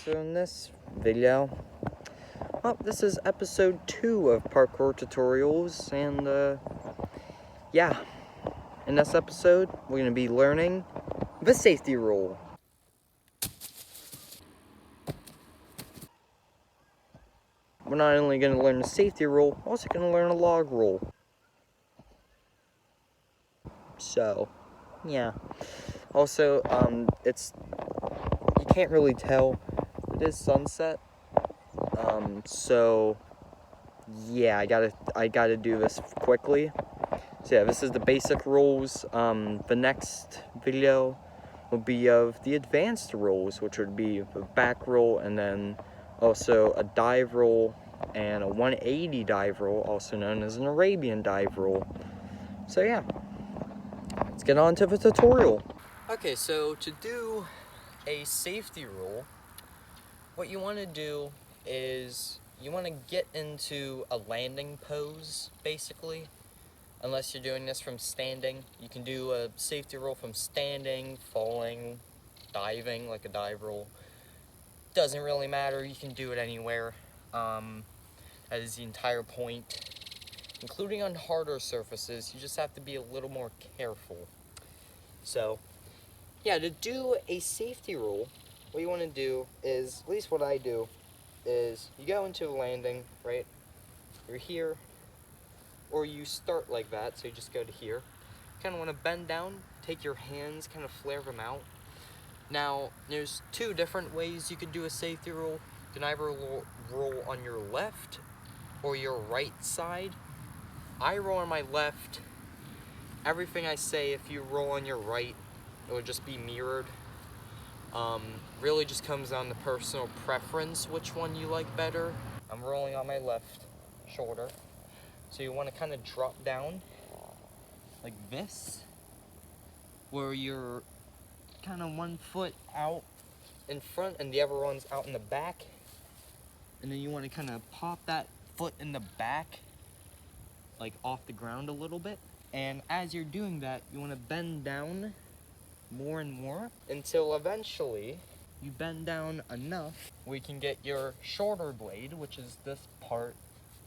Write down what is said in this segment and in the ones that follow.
So in this video, this is episode 2 of Parkour Tutorials, and yeah, in this episode, we're going to be learning the safety rule. We're not only going to learn the safety rule, we're also going to learn a log rule. So, yeah. Also, you can't really tell, it is sunset. So yeah, I gotta do this quickly. So yeah, this is the basic rules. The next video will be of the advanced rules, which would be the back roll, and then also a dive roll and a 180 dive roll, also known as an Arabian dive roll. So yeah, let's get on to the tutorial. Okay, so to do a safety rule, what you want to do is you want to get into a landing pose, basically. Unless you're doing this from standing, you can do a safety roll from standing, falling, diving, like a dive roll. Doesn't really matter, you can do it anywhere. That is the entire point. Including on harder surfaces, you just have to be a little more careful. So, yeah, to do a safety roll, what you want to do is, at least what I do, is you go into a landing, right? You're here, or you start like that, so you just go to here. Kind of want to bend down, take your hands, kind of flare them out. Now, there's two different ways you could do a safety roll. You can either roll on your left or your right side. I roll on my left. Everything I say, if you roll on your right, it would just be mirrored. Really just comes down to personal preference, which one you like better. I'm rolling on my left shoulder. So you want to kind of drop down like this, where you're kind of one foot out in front and the other one's out in the back. And then you want to kind of pop that foot in the back, like off the ground a little bit. And as you're doing that, you want to bend down more and more until eventually you bend down enough where you can get your shoulder blade, which is this part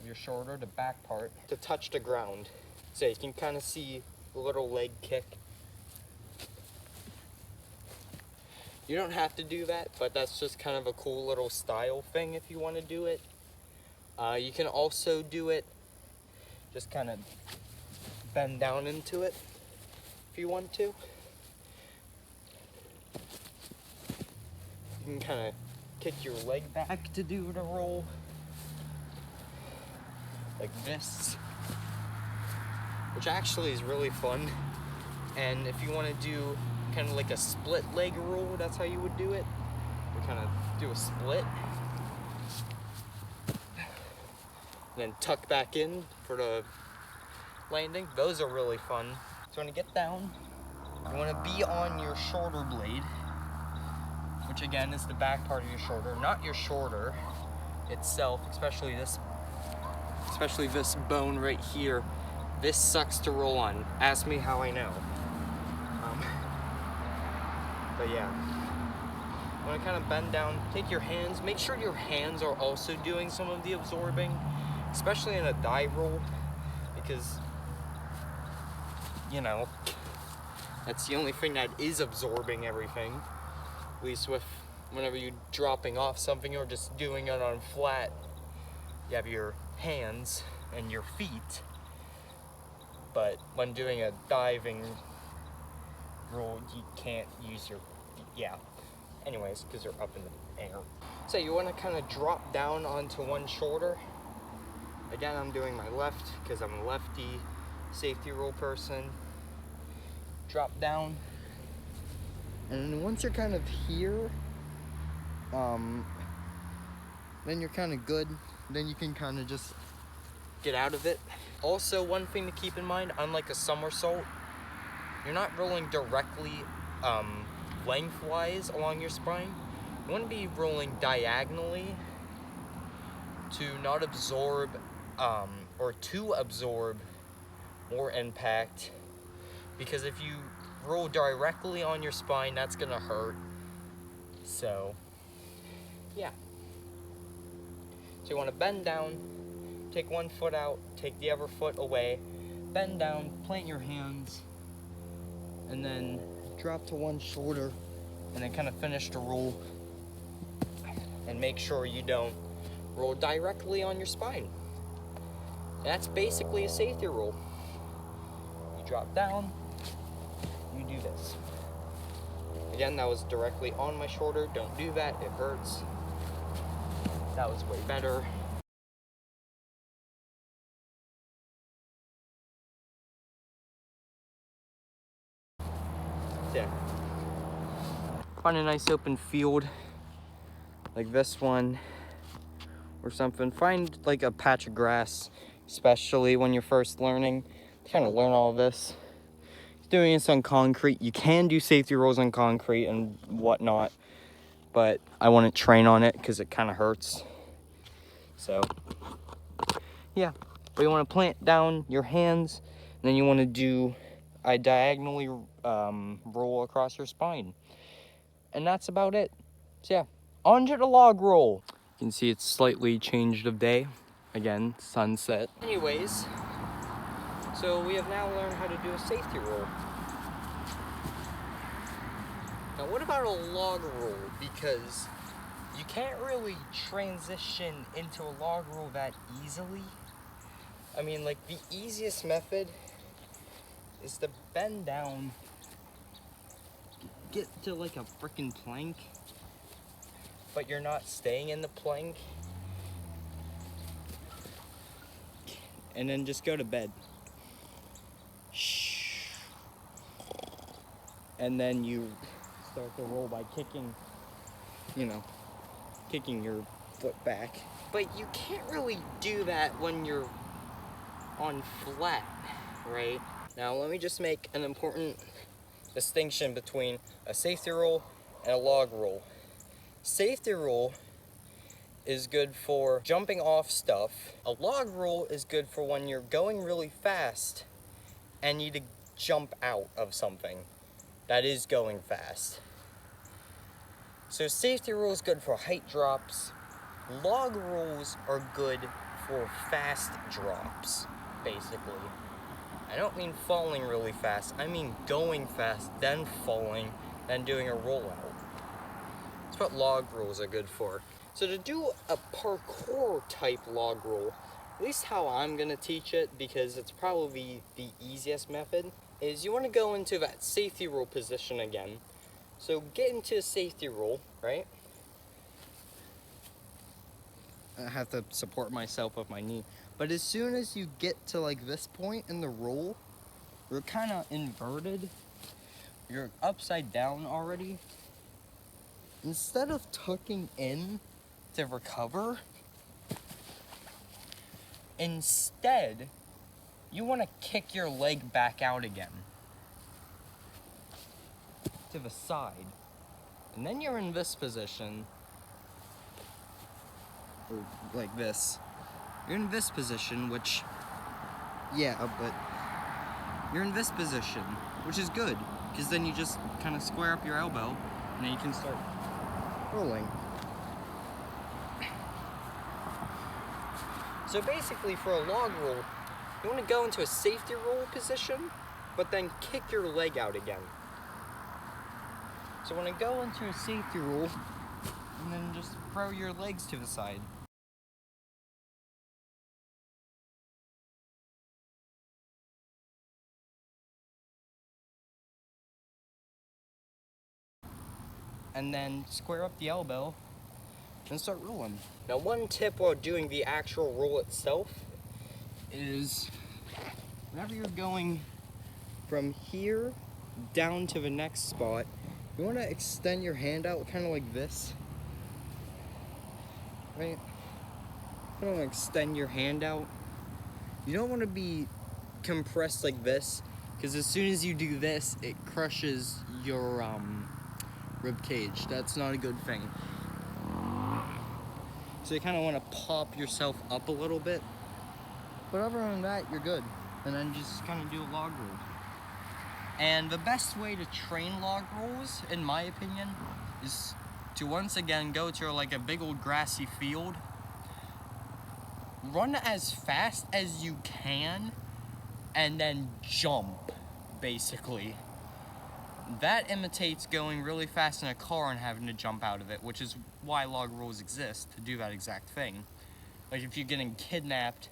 of your shoulder, the back part, to touch the ground. So you can kind of see the little leg kick. You don't have to do that, but that's just kind of a cool little style thing if you want to do it. You can also do it, just kind of bend down into it if you want to. You can kind of kick your leg back to do the roll, like this, which actually is really fun. And if you want to do kind of like a split leg roll, that's how you would do it. You kind of do a split, and then tuck back in for the landing. Those are really fun. So when you get down, you want to be on your shoulder blade, which again is the back part of your shoulder, not your shoulder itself, especially this bone right here. This sucks to roll on. Ask me how I know. But yeah, you want to kind of bend down, take your hands, make sure your hands are also doing some of the absorbing, especially in a dive roll, because, you know, that's the only thing that is absorbing everything, at least with whenever you're dropping off something or just doing it on flat. You have your hands and your feet, but when doing a diving roll, you can't use your feet. Yeah, anyways, because they're up in the air. So you want to kind of drop down onto one shoulder. Again, I'm doing my left because I'm a lefty safety roll person. Drop down, and once you're kind of here, then you're kind of good. Then you can kind of just get out of it. Also, one thing to keep in mind, unlike a somersault, you're not rolling directly lengthwise along your spine. You want to be rolling diagonally to not absorb or to absorb more impact, because if you roll directly on your spine, that's gonna hurt. So yeah. So you want to bend down, take one foot out, take the other foot away, bend down, plant your hands, and then drop to one shoulder, and then kind of finish the roll. And make sure you don't roll directly on your spine. That's basically a safety roll. You drop down, you do this. Again, that was directly on my shoulder. Don't do that, it hurts. That was way better. Yeah. Find a nice open field, like this one, or something. Find like a patch of grass, especially when you're first learning. Kind of learn all this. Doing this on concrete, you can do safety rolls on concrete and whatnot, but I wouldn't train on it because it kind of hurts. So yeah, but you want to plant down your hands, and then you want to do a diagonally roll across your spine, and that's about it. So yeah, onto the log roll. You can see it's slightly changed of day. Again, sunset. Anyways, so we have now learned how to do a safety roll. Now what about a log roll? Because you can't really transition into a log roll that easily. I mean, like, the easiest method is to bend down, get to like a freaking plank, but you're not staying in the plank, and then just go to bed. And then you start the roll by kicking, kicking your foot back. But you can't really do that when you're on flat, right? Now let me just make an important distinction between a safety roll and a log roll. Safety roll is good for jumping off stuff. A log roll is good for when you're going really fast and need to jump out of something that is going fast. So safety roll is good for height drops. Log rolls are good for fast drops, basically. I don't mean falling really fast, I mean going fast, then falling, then doing a rollout. That's what log rolls are good for. So to do a parkour type log roll, at least how I'm gonna teach it, because it's probably the easiest method, is you wanna go into that safety roll position again. So get into a safety roll, right? I have to support myself with my knee. But as soon as you get to like this point in the roll, you're kind of inverted. You're upside down already. Instead of tucking in to recover, instead, you want to kick your leg back out again to the side. And then you're in this position, or like this. You're in this position, which, yeah, but you're in this position, which is good, because then you just kind of square up your elbow, and then you can start rolling. So basically, for a log roll, you want to go into a safety roll position, but then kick your leg out again. So when I go into a safety roll, and then just throw your legs to the side. And then square up the elbow and start rolling. Now one tip while doing the actual roll itself is whenever you're going from here down to the next spot, you want to extend your hand out kind of like this, right? You don't want to extend your hand out. You don't want to be compressed like this, because as soon as you do this, it crushes your rib cage. That's not a good thing. So you kind of want to pop yourself up a little bit, but other than that, you're good. And then just kind of do a log roll. And the best way to train log rolls, in my opinion, is to once again go to like a big old grassy field, run as fast as you can, and then jump, basically. That imitates going really fast in a car and having to jump out of it, which is why log rules exist, to do that exact thing. Like if you're getting kidnapped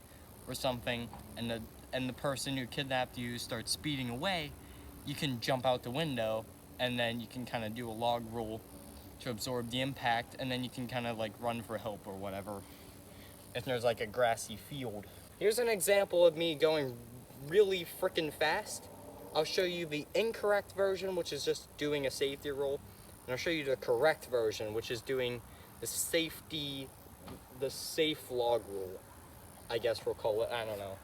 or something, and the person who kidnapped you starts speeding away, you can jump out the window, and then you can kind of do a log rule to absorb the impact, and then you can kind of like run for help or whatever if there's like a grassy field. Here's an example of me going really freaking fast. I'll show you the incorrect version, which is just doing a safety roll, and I'll show you the correct version, which is doing the safe log rule, I guess we'll call it. I don't know.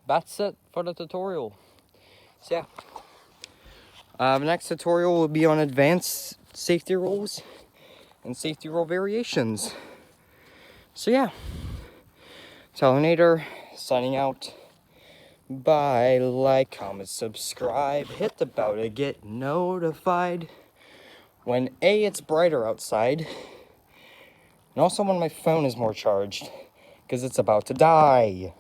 That's it for the tutorial. So yeah, the next tutorial will be on advanced safety rules and safety rule variations. So yeah, Talinator signing out. Bye. Like, comment, subscribe, hit the bell to get notified when A, it's brighter outside, and also when my phone is more charged, because it's about to die.